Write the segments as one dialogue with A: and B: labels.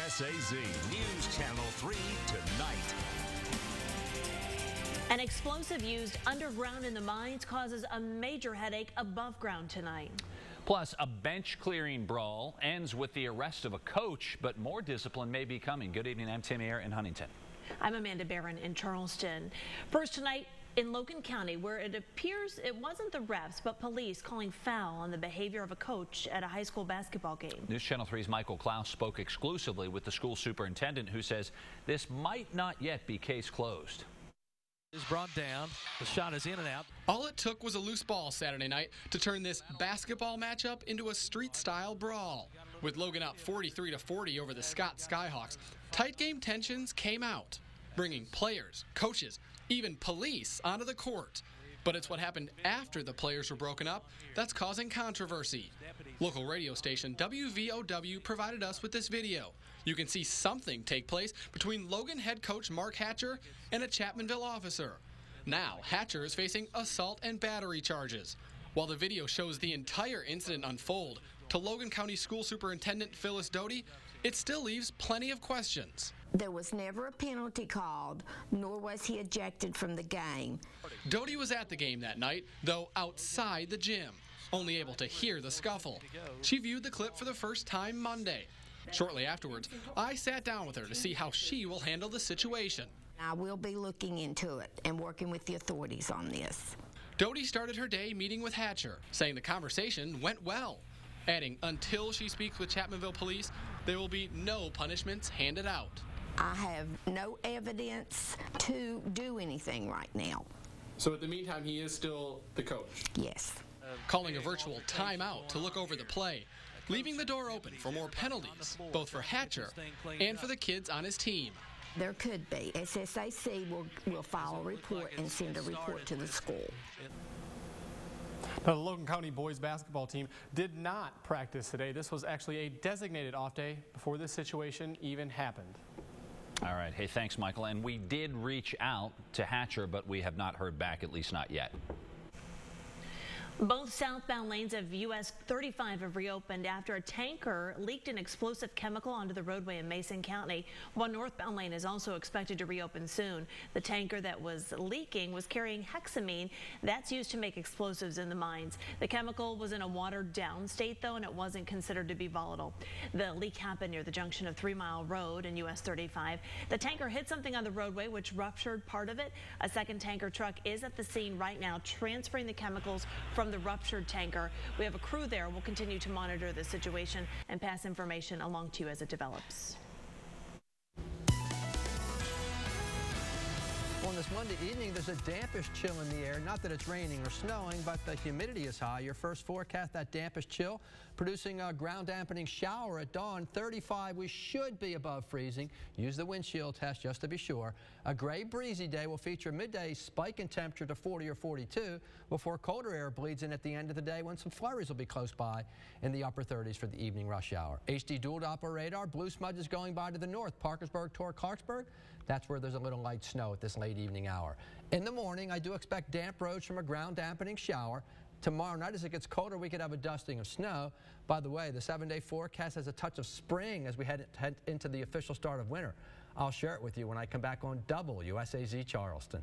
A: WSAZ News Channel 3 tonight.
B: An explosive used underground in the mines causes a major headache above ground tonight.
C: Plus, a bench-clearing brawl ends with the arrest of a coach, but more discipline may be coming. Good evening, I'm Tim Ayer in Huntington.
B: I'm Amanda Barron in Charleston. First tonight in Logan County, where it appears it wasn't the refs, but police calling foul on the behavior of a coach at a high school basketball game.
C: News Channel 3's Michael Klaus spoke exclusively with the school superintendent, who says this might not yet be case closed.
D: Is brought down. The shot is in and out.
E: All it took was a loose ball Saturday night to turn this basketball matchup into a street-style brawl. With Logan up 43-40 over the Scott Skyhawks, tight game tensions came out, bringing players, coaches, even police onto the court. But it's what happened after the players were broken up that's causing controversy. Local radio station WVOW provided us with this video. You can see something take place between Logan head coach Mark Hatcher and a Chapmanville officer. Now, Hatcher is facing assault and battery charges. While the video shows the entire incident unfold, to Logan County School Superintendent Phyllis Doty, it still leaves plenty of questions.
F: There was never a penalty called, nor was he ejected from the game.
E: Doty was at the game that night, though outside the gym, only able to hear the scuffle. She viewed the clip for the first time Monday. Shortly afterwards, I sat down with her to see how she will handle the situation.
F: I will be looking into it and working with the authorities on this.
E: Doty started her day meeting with Hatcher, saying the conversation went well, adding until she speaks with Chapmanville police, there will be no punishments handed out.
F: I have no evidence to do anything right now.
E: So in the meantime, he is still the coach?
F: Yes.
E: Calling a virtual timeout to look over the play, leaving the door open for more penalties, both for Hatcher and for the kids on his team.
F: There could be. SSAC will file a report and send a report to the school.
G: Now, the Logan County boys basketball team did not practice today. This was actually a designated off day before this situation even happened.
C: All right. Hey, thanks, Michael. And we did reach out to Hatcher, but we have not heard back, at least not yet.
B: Both southbound lanes of US 35 have reopened after a tanker leaked an explosive chemical onto the roadway in Mason County. One northbound lane is also expected to reopen soon. The tanker that was leaking was carrying hexamine that's used to make explosives in the mines. The chemical was in a watered down state, though, and it wasn't considered to be volatile. The leak happened near the junction of 3 Mile Road and US 35. The tanker hit something on the roadway, which ruptured part of it. A second tanker truck is at the scene right now, transferring the chemicals from the ruptured tanker. We have a crew there. We'll continue to monitor the situation and pass information along to you as it develops.
H: On this Monday evening, there's a dampish chill in the air. Not that it's raining or snowing, but the humidity is high. Your first forecast, that dampish chill, producing a ground dampening shower at dawn. 35, we should be above freezing. Use the wind chill test just to be sure. A gray, breezy day will feature a midday spike in temperature to 40 or 42 before colder air bleeds in at the end of the day when some flurries will be close by in the upper 30s for the evening rush hour. HD dual Doppler radar, blue smudges going by to the north, Parkersburg toward Clarksburg. That's where there's a little light snow at this late evening hour. In the morning, I do expect damp roads from a ground dampening shower. Tomorrow night, as it gets colder, we could have a dusting of snow. By the way, the 7-day forecast has a touch of spring as we head into the official start of winter. I'll share it with you when I come back on WSAZ Charleston.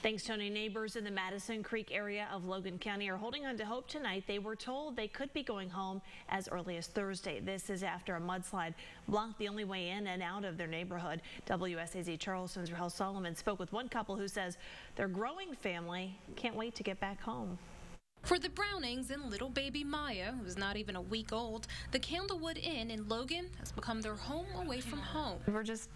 B: Thanks, Tony. Neighbors in the Madison Creek area of Logan County are holding on to hope tonight. They were told they could be going home as early as Thursday. This is after a mudslide blocked the only way in and out of their neighborhood. WSAZ Charleston's Rahel Solomon spoke with one couple who says their growing family can't wait to get back home.
I: For the Brownings and little baby Maya, who's not even a week old, the Candlewood Inn in Logan has become their home away from home.
J: We're just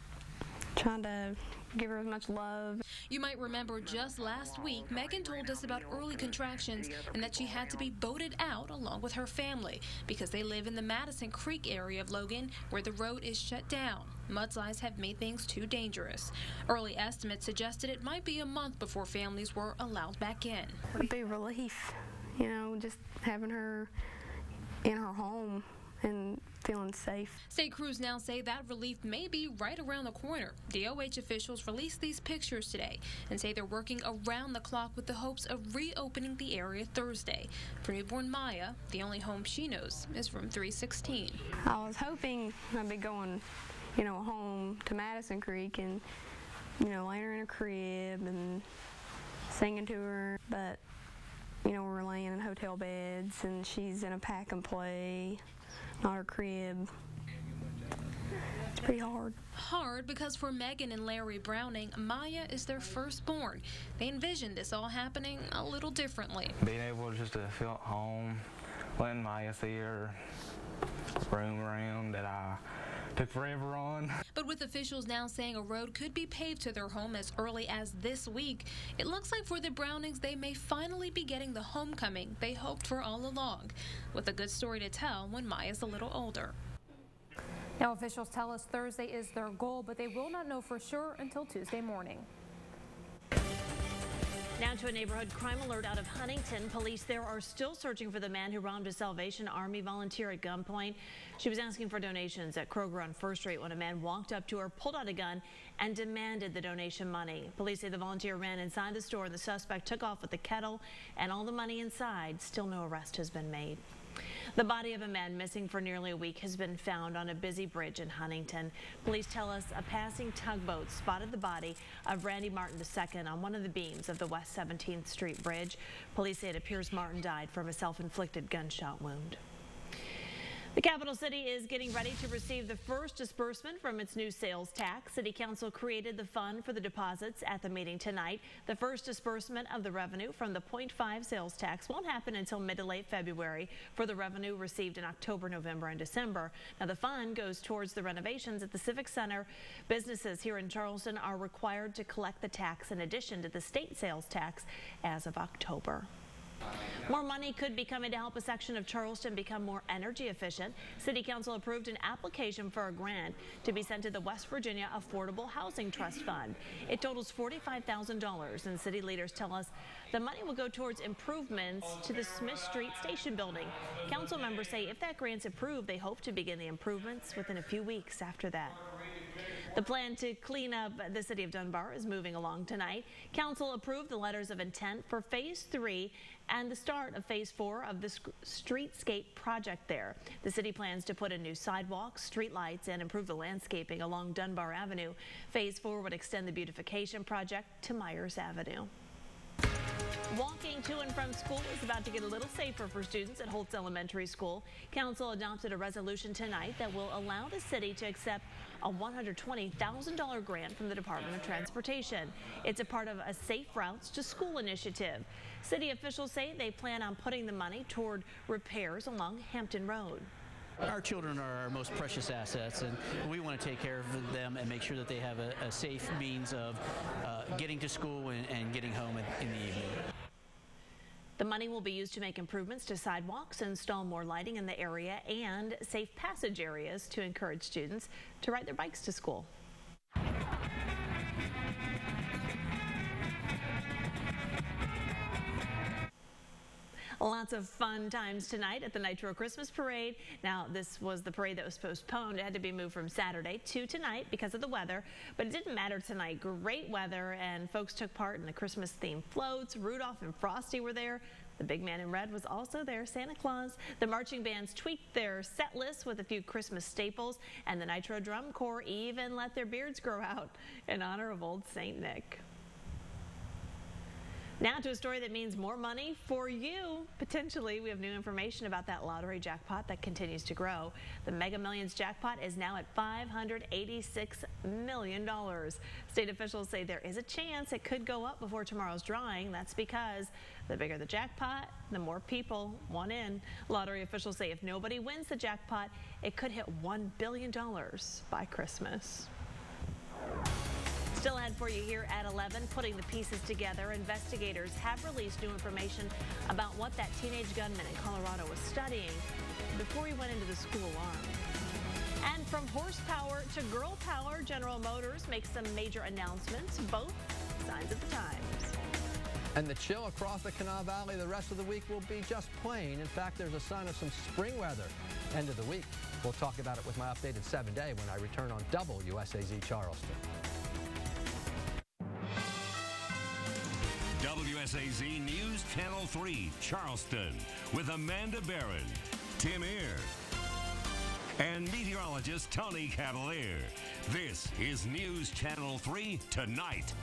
J: trying to give her as much love.
I: You might remember just last week, Megan told us about early contractions and that she had to be boated out along with her family because they live in the Madison Creek area of Logan where the road is shut down. Mudslides have made things too dangerous. Early estimates suggested it might be a month before families were allowed back in.
J: It would be a relief, you know, just having her in her home and feeling safe.
I: State crews now say that relief may be right around the corner. DOH officials released these pictures today and say they're working around the clock with the hopes of reopening the area Thursday. For newborn Maya, the only home she knows is room 316.
J: I was hoping I'd be going, home to Madison Creek and, laying her in a crib and singing to her, but, we're laying in hotel beds and she's in a pack and play, not her crib. It's pretty hard.
I: Hard because for Megan and Larry Browning, Maya is their firstborn. They envisioned this all happening a little differently.
K: Being able just to feel at home, letting Maya see her room around that I took forever on.
I: But with officials now saying a road could be paved to their home as early as this week, it looks like for the Brownings they may finally be getting the homecoming they hoped for all along, with a good story to tell when Maya's a little older.
L: Now officials tell us Thursday is their goal, but they will not know for sure until Tuesday morning.
B: Now to a neighborhood crime alert out of Huntington. Police there are still searching for the man who robbed a Salvation Army volunteer at gunpoint. She was asking for donations at Kroger on First Street when a man walked up to her, pulled out a gun, and demanded the donation money. Police say the volunteer ran inside the store and the suspect took off with the kettle and all the money inside. Still no arrest has been made. The body of a man missing for nearly a week has been found on a busy bridge in Huntington. Police tell us a passing tugboat spotted the body of Randy Martin II on one of the beams of the West 17th Street Bridge. Police say it appears Martin died from a self-inflicted gunshot wound. The capital city is getting ready to receive the first disbursement from its new sales tax. City Council created the fund for the deposits at the meeting tonight. The first disbursement of the revenue from the 0.5 sales tax won't happen until mid to late February for the revenue received in October, November, and December. Now the fund goes towards the renovations at the Civic Center. Businesses here in Charleston are required to collect the tax in addition to the state sales tax as of October. More money could be coming to help a section of Charleston become more energy efficient. City Council approved an application for a grant to be sent to the West Virginia Affordable Housing Trust Fund. It totals $45,000, and city leaders tell us the money will go towards improvements to the Smith Street Station building. Council members say if that grant's approved, they hope to begin the improvements within a few weeks after that. The plan to clean up the city of Dunbar is moving along tonight. Council approved the letters of intent for Phase 3 and the start of Phase 4 of the streetscape project there. The city plans to put in new sidewalks, street lights, and improve the landscaping along Dunbar Avenue. Phase 4 would extend the beautification project to Myers Avenue. Walking to and from school is about to get a little safer for students at Holtz Elementary School. Council adopted a resolution tonight that will allow the city to accept a $120,000 grant from the Department of Transportation. It's a part of a Safe Routes to School initiative. City officials say they plan on putting the money toward repairs along Hampton Road.
M: Our children are our most precious assets, and we want to take care of them and make sure that they have a safe means of getting to school and getting home in the evening.
B: The money will be used to make improvements to sidewalks, install more lighting in the area, and safe passage areas to encourage students to ride their bikes to school. Lots of fun times tonight at the Nitro Christmas Parade. Now, this was the parade that was postponed. It had to be moved from Saturday to tonight because of the weather, but it didn't matter tonight. Great weather, and folks took part in the Christmas-themed floats. Rudolph and Frosty were there. The big man in red was also there, Santa Claus. The marching bands tweaked their set list with a few Christmas staples, and the Nitro Drum Corps even let their beards grow out in honor of old Saint Nick. Now to a story that means more money for you, potentially. We have new information about that lottery jackpot that continues to grow. The Mega Millions jackpot is now at $586 million. State officials say there is a chance it could go up before tomorrow's drawing. That's because the bigger the jackpot, the more people want in. Lottery officials say if nobody wins the jackpot, it could hit $1 billion by Christmas. Still ahead for you here at 11, putting the pieces together. Investigators have released new information about what that teenage gunman in Colorado was studying before he went into the school armed. And from horsepower to girl power, General Motors makes some major announcements, both signs of the times.
H: And the chill across the Kanawha Valley the rest of the week will be just plain. In fact, there's a sign of some spring weather end of the week. We'll talk about it with my updated 7-day when I return on WSAZ Charleston.
A: WSAZ News Channel 3, Charleston, with Amanda Barron, Tim Eyre, and meteorologist Tony Cavalier. This is News Channel 3 Tonight.